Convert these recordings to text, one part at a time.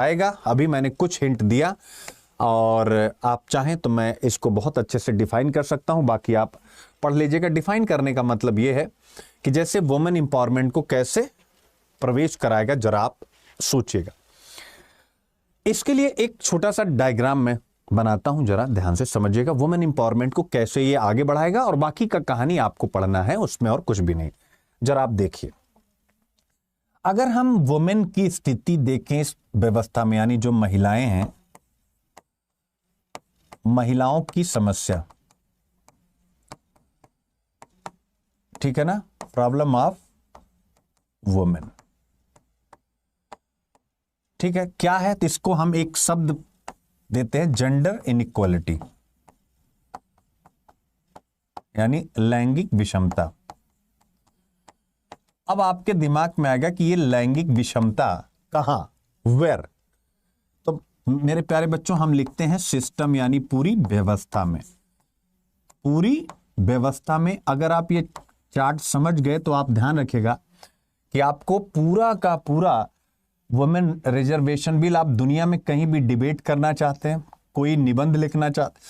आएगा। अभी मैंने कुछ हिंट दिया और आप चाहें तो मैं इसको बहुत अच्छे से डिफाइन कर सकता हूं, बाकी आप पढ़ लीजिएगा। डिफाइन करने का मतलब यह है कि जैसे वुमेन इंपावरमेंट को कैसे प्रवेश कराएगा, जरा आप सोचिएगा। इसके लिए एक छोटा सा डायग्राम मैं बनाता हूं, जरा ध्यान से समझिएगा। वुमेन इंपावरमेंट को कैसे ये आगे बढ़ाएगा और बाकी का कहानी आपको पढ़ना है, उसमें और कुछ भी नहीं। जरा आप देखिए, अगर हम वुमेन की स्थिति देखें इस व्यवस्था में, यानी जो महिलाएं हैं, महिलाओं की समस्या, ठीक है ना, प्रॉब्लम ऑफ वुमेन, ठीक है, क्या है? तो इसको हम एक शब्द देते हैं, जेंडर इनइक्वालिटी, यानी लैंगिक विषमता। अब आपके दिमाग में आएगा कि ये लैंगिक विषमता कहां, वेयर? तो मेरे प्यारे बच्चों, हम लिखते हैं सिस्टम, यानी पूरी व्यवस्था में। पूरी व्यवस्था में अगर आप ये चार्ट समझ गए तो आप ध्यान रखिएगा कि आपको पूरा का पूरा वुमेन रिजर्वेशन बिल, आप दुनिया में कहीं भी डिबेट करना चाहते हैं, कोई निबंध लिखना चाहते,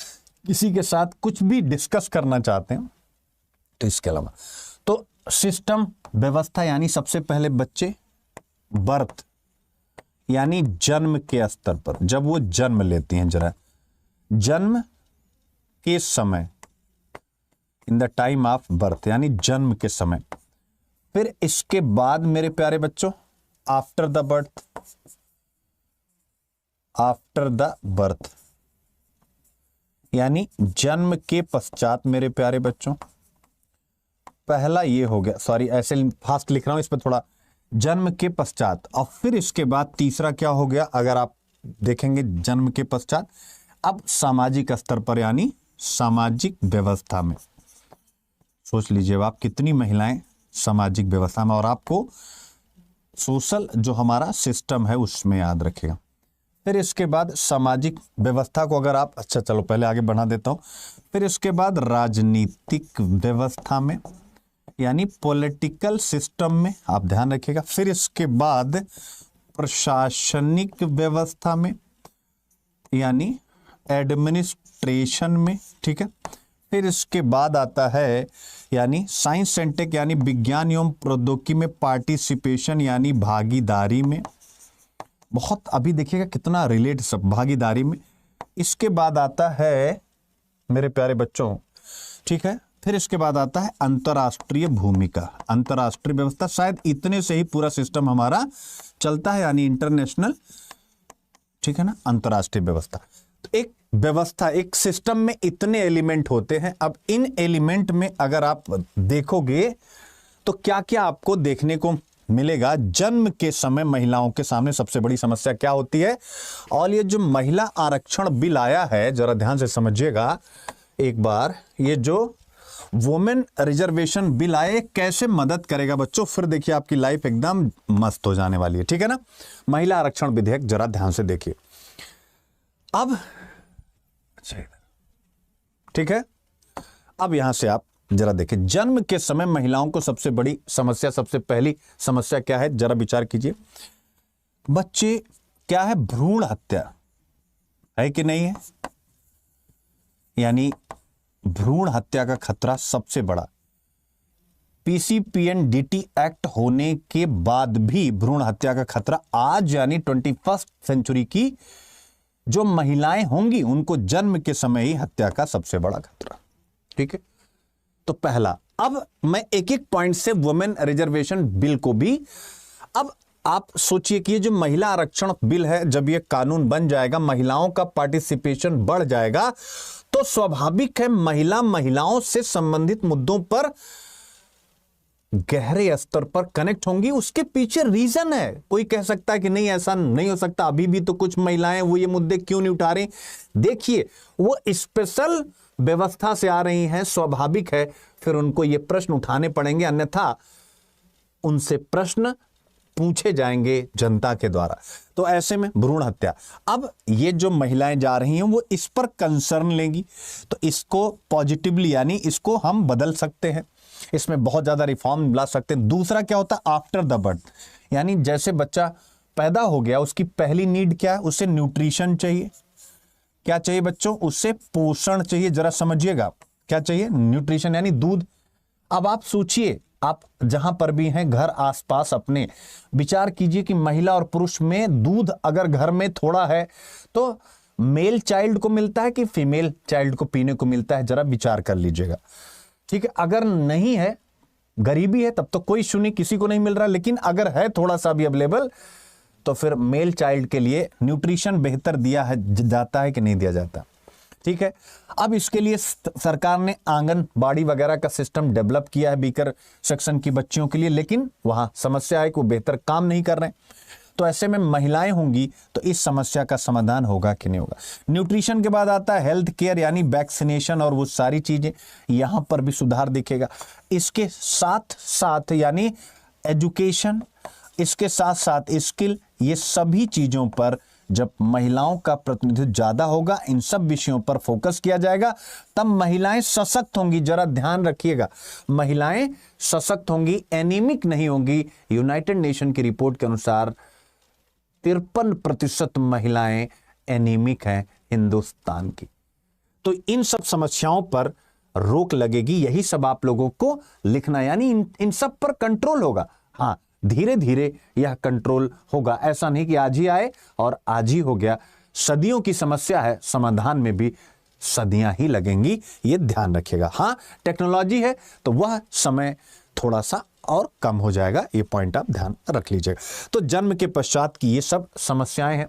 किसी के साथ कुछ भी डिस्कस करना चाहते हैं, तो इसके अलावा तो सिस्टम, व्यवस्था, यानी सबसे पहले बच्चे, बर्थ, यानी जन्म के स्तर पर, जब वो जन्म लेती हैं, जरा जन्म के समय, in the time of birth, यानी जन्म के समय। फिर इसके बाद मेरे प्यारे बच्चों, after the birth, after the birth, यानी जन्म के पश्चात मेरे प्यारे बच्चों। पहला ये हो गया, सॉरी ऐसे फास्ट लिख रहा हूं, इस पर थोड़ा, जन्म के पश्चात। और फिर इसके बाद तीसरा क्या हो गया, अगर आप देखेंगे जन्म के पश्चात, अब सामाजिक स्तर पर, यानी सामाजिक व्यवस्था में। सोच लीजिए आप कितनी महिलाएं सामाजिक व्यवस्था में, और आपको सोशल जो हमारा सिस्टम है उसमें याद रखेगा। फिर इसके बाद सामाजिक व्यवस्था को अगर आप, अच्छा चलो पहले आगे बढ़ा देता हूं। फिर इसके बाद राजनीतिक व्यवस्था में, यानी पॉलिटिकल सिस्टम में, आप ध्यान रखिएगा। फिर इसके बाद प्रशासनिक व्यवस्था में, यानी एडमिनिस्ट्रेशन में, ठीक है। फिर इसके बाद आता है यानी साइंस एंड टेक, यानी विज्ञान एवं प्रौद्योगिकी में पार्टिसिपेशन, यानी भागीदारी में। बहुत अभी देखिएगा कितना रिलेट सब भागीदारी में। इसके बाद आता है मेरे प्यारे बच्चों, ठीक है, फिर इसके बाद आता है अंतर्राष्ट्रीय भूमिका, अंतर्राष्ट्रीय व्यवस्था। शायद इतने से ही पूरा सिस्टम हमारा चलता है, यानी इंटरनेशनल, ठीक है ना, अंतर्राष्ट्रीय व्यवस्था। तो एक व्यवस्था, एक सिस्टम में इतने एलिमेंट होते हैं। अब इन एलिमेंट में अगर आप देखोगे तो क्या क्या आपको देखने को मिलेगा। जन्म के समय महिलाओं के सामने सबसे बड़ी समस्या क्या होती है, और ये जो महिला आरक्षण बिल आया है, जरा ध्यान से समझिएगा एक बार, ये जो वुमेन रिजर्वेशन बिल आए कैसे मदद करेगा बच्चों। फिर देखिए आपकी लाइफ एकदम मस्त हो जाने वाली है, ठीक है ना। महिला आरक्षण विधेयक जरा ध्यान से देखिए। अब ठीक है, अब यहां से आप जरा देखिए, जन्म के समय महिलाओं को सबसे बड़ी समस्या, सबसे पहली समस्या क्या है, जरा विचार कीजिए। बच्चे, क्या है, भ्रूण हत्या है कि नहीं है, यानी भ्रूण हत्या का खतरा सबसे बड़ा। पीसीपीएनडीटी एक्ट होने के बाद भी भ्रूण हत्या का खतरा आज, यानी 21st सेंचुरी की जो महिलाएं होंगी उनको जन्म के समय ही हत्या का सबसे बड़ा खतरा, ठीक है। तो पहला, अब मैं एक एक पॉइंट से वुमेन रिजर्वेशन बिल को भी, अब आप सोचिए कि ये जो महिला आरक्षण बिल है, जब ये कानून बन जाएगा, महिलाओं का पार्टिसिपेशन बढ़ जाएगा, तो स्वाभाविक है महिलाओं से संबंधित मुद्दों पर गहरे स्तर पर कनेक्ट होंगी। उसके पीछे रीजन है। कोई कह सकता है कि नहीं ऐसा नहीं हो सकता, अभी भी तो कुछ महिलाएं वो ये मुद्दे क्यों नहीं उठा रही। देखिए, वो स्पेशल व्यवस्था से आ रही हैं, स्वाभाविक है फिर उनको ये प्रश्न उठाने पड़ेंगे, अन्यथा उनसे प्रश्न पूछे जाएंगे जनता के द्वारा। तो ऐसे में भ्रूण हत्या, अब ये जो महिलाएं जा रही हैं वो इस पर कंसर्न लेंगी, तो इसको पॉजिटिवली, यानी इसको हम बदल सकते हैं, इसमें बहुत ज्यादा रिफॉर्म ला सकते हैं। दूसरा क्या होता है, आफ्टर द बर्थ, यानी जैसे बच्चा पैदा हो गया उसकी पहली नीड क्या है? उसे न्यूट्रिशन चाहिए। क्या चाहिए बच्चों? उसे पोषण चाहिए। जरा समझिएगा, क्या चाहिए? न्यूट्रिशन यानी दूध। अब आप सोचिए, आप जहां पर भी हैं घर आसपास अपने विचार कीजिए कि महिला और पुरुष में दूध अगर घर में थोड़ा है तो मेल चाइल्ड को मिलता है कि फीमेल चाइल्ड को पीने को मिलता है? जरा विचार कर लीजिएगा, ठीक है। अगर नहीं है, गरीबी है, तब तो कोई इशू नहीं, किसी को नहीं मिल रहा। लेकिन अगर है थोड़ा सा भी अवेलेबल, तो फिर मेल चाइल्ड के लिए न्यूट्रिशन बेहतर दिया है जाता है कि नहीं दिया जाता? ठीक है। अब इसके लिए सरकार ने आंगनबाड़ी वगैरह का सिस्टम डेवलप किया है वीकर सेक्शन की बच्चियों के लिए, लेकिन वहां समस्या है कि वो बेहतर काम नहीं कर रहे हैं। तो ऐसे में महिलाएं होंगी तो इस समस्या का समाधान होगा कि नहीं होगा? न्यूट्रिशन के बाद आता है हेल्थ केयर यानी वैक्सीनेशन और वो सारी चीजें, यहां पर भी सुधार दिखेगा। इसके साथ साथ यानी एजुकेशन, इसके साथ साथ स्किल, ये सभी चीजों पर जब महिलाओं का प्रतिनिधित्व ज्यादा होगा, इन सब विषयों पर फोकस किया जाएगा, तब महिलाएं सशक्त होंगी। जरा ध्यान रखिएगा, महिलाएं सशक्त होंगी, एनीमिक नहीं होंगी। यूनाइटेड नेशन की रिपोर्ट के अनुसार 53% महिलाएं एनीमिक हैं हिंदुस्तान की। तो इन सब समस्याओं पर रोक लगेगी, यही सब आप लोगों को लिखना, यानी इन सब पर कंट्रोल होगा। हाँ, धीरे धीरे यह कंट्रोल होगा, ऐसा नहीं कि आज ही आए और आज ही हो गया। सदियों की समस्या है, समाधान में भी सदियां ही लगेंगी, ये ध्यान रखिएगा। हाँ, टेक्नोलॉजी है तो वह समय थोड़ा सा और कम हो जाएगा, ये पॉइंट आप ध्यान रख लीजिएगा। तो जन्म के पश्चात की ये सब समस्याएं हैं।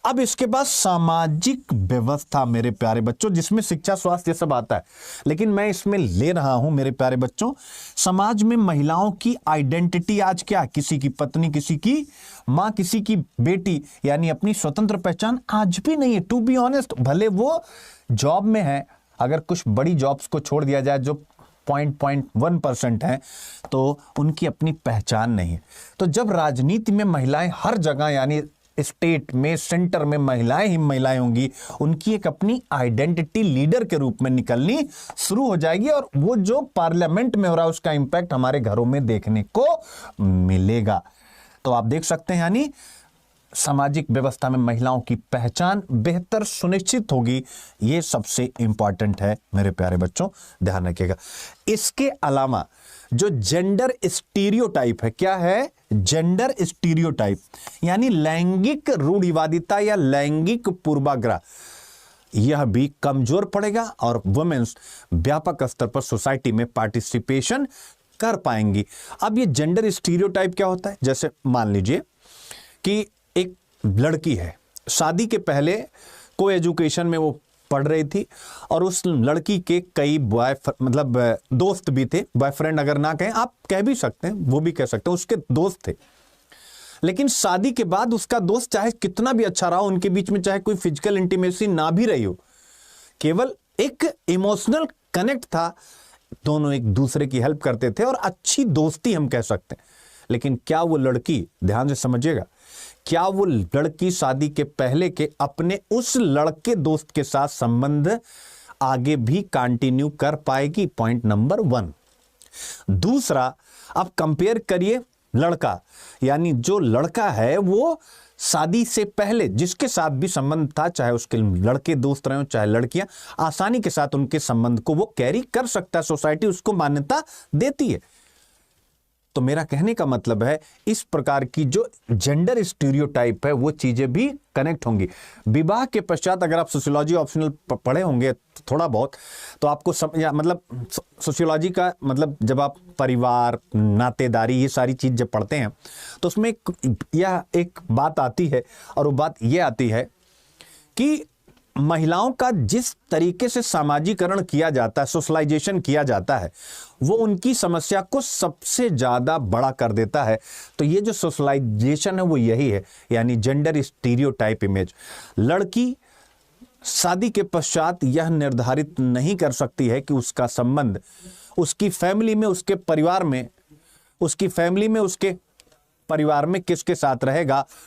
अब इसके बाद सामाजिक व्यवस्था मेरे प्यारे बच्चों, जिसमें शिक्षा, स्वास्थ्य ये सब आता है, लेकिन मैं इसमें ले रहा हूं मेरे प्यारे बच्चों, समाज में महिलाओं की आइडेंटिटी आज क्या? किसी की पत्नी, किसी की मां, किसी की बेटी, यानी अपनी स्वतंत्र पहचान आज भी नहीं है। टू बी ऑनेस्ट, भले वो जॉब में है, अगर कुछ बड़ी जॉब्स को छोड़ दिया जाए जो 0.1% है, तो उनकी अपनी पहचान नहीं है। तो जब राजनीति में महिलाएं हर जगह, यानी स्टेट में, सेंटर में महिलाएं ही महिलाएं होंगी, उनकी एक अपनी आइडेंटिटी लीडर के रूप में निकलनी शुरू हो जाएगी, और वो जो पार्लियामेंट में हो रहा है उसका इंपैक्ट हमारे घरों में देखने को मिलेगा। तो आप देख सकते हैं, यानी सामाजिक व्यवस्था में महिलाओं की पहचान बेहतर सुनिश्चित होगी, ये सबसे इंपॉर्टेंट है मेरे प्यारे बच्चों, ध्यान रखिएगा। इसके अलावा जो जेंडर स्टीरियोटाइप है, क्या है? जेंडर स्टीरियोटाइप यानी लैंगिक रूढ़िवादिता या लैंगिक पूर्वाग्रह, यह भी कमजोर पड़ेगा और वुमेन्स व्यापक स्तर पर सोसाइटी में पार्टिसिपेशन कर पाएंगी। अब ये जेंडर स्टीरियोटाइप क्या होता है? जैसे मान लीजिए कि एक लड़की है, शादी के पहले को एजुकेशन में वो पढ़ रही थी, और उस लड़की के कई दोस्त भी थे, बॉयफ्रेंड अगर ना कहें, आप कह भी सकते हैं, वो भी कह सकते हैं, उसके दोस्त थे। लेकिन शादी के बाद उसका दोस्त चाहे कितना भी अच्छा रहा, उनके बीच में चाहे कोई फिजिकल इंटीमेसी ना भी रही हो, केवल एक इमोशनल कनेक्ट था, दोनों एक दूसरे की हेल्प करते थे और अच्छी दोस्ती हम कह सकते हैं। लेकिन क्या वो लड़की, ध्यान से समझिएगा, क्या वो लड़की शादी के पहले के अपने उस लड़के दोस्त के साथ संबंध आगे भी कंटिन्यू कर पाएगी? Point number 1। दूसरा, अब कंपेयर करिए लड़का, यानी जो लड़का है वो शादी से पहले जिसके साथ भी संबंध था, चाहे उसके लड़के दोस्त रहे हो चाहे लड़कियां, आसानी के साथ उनके संबंध को वो कैरी कर सकता है, सोसाइटी उसको मान्यता देती है। तो मेरा कहने का मतलब है, इस प्रकार की जो जेंडर स्टीरियोटाइप है वो चीजें भी कनेक्ट होंगी। विवाह के पश्चात अगर आप सोशियोलॉजी ऑप्शनल पढ़े होंगे थोड़ा बहुत, तो आपको सोशियोलॉजी का मतलब, जब आप परिवार, नातेदारी, ये सारी चीज जब पढ़ते हैं तो उसमें यह एक बात आती है, और वो बात ये आती है कि महिलाओं का जिस तरीके से सामाजिकरण किया जाता है, सोशलाइजेशन किया जाता है, वो उनकी समस्या को सबसे ज्यादा बड़ा कर देता है। तो ये जो सोशलाइजेशन है वो यही है, यानी जेंडर स्टीरियोटाइप इमेज। लड़की शादी के पश्चात यह निर्धारित नहीं कर सकती है कि उसका संबंध उसकी फैमिली में, उसके परिवार में, उसकी फैमिली में, उसके परिवार में किसके साथ रहेगा,